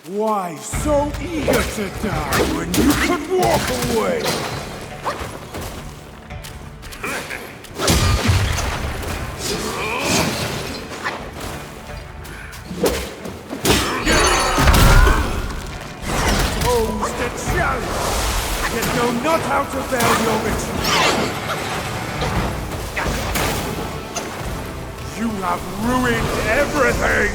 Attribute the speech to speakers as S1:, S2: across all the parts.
S1: Why so eager to die when you could walk away? Pose the challenge, yet know not how to veil your retreat. You have ruined everything!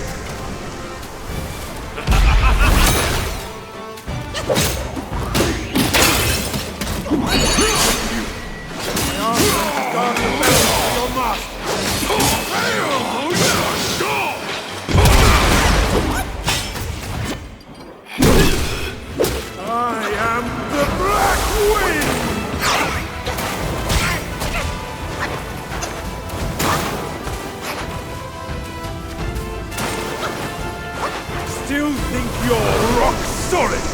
S1: I am the Black Wind! Still think you're rock solid?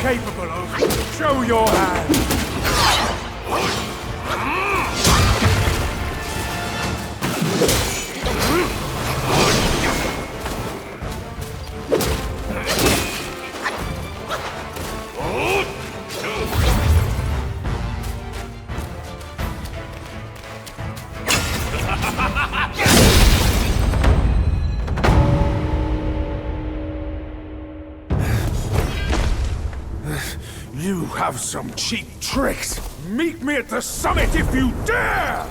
S1: Capable of. Show your hand. You have some cheap tricks! Meet me at the summit if you dare!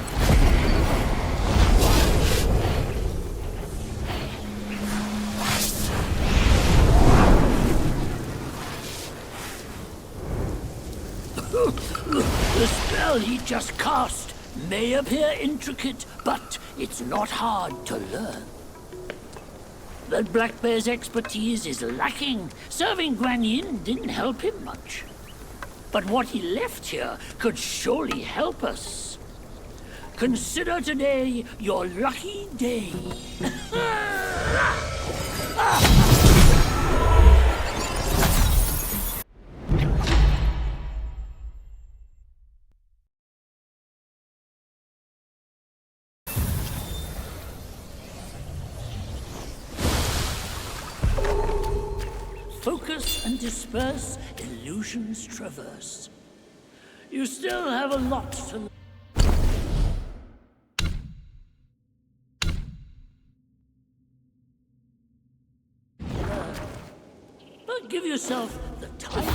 S2: The spell he just cast may appear intricate, but it's not hard to learn. But Black Bear's expertise is lacking. Serving Guan Yin didn't help him much. But what he left here could surely help us. Consider today your lucky day. Focus and disperse, illusions traverse. You still have a lot to learn. But give yourself the time.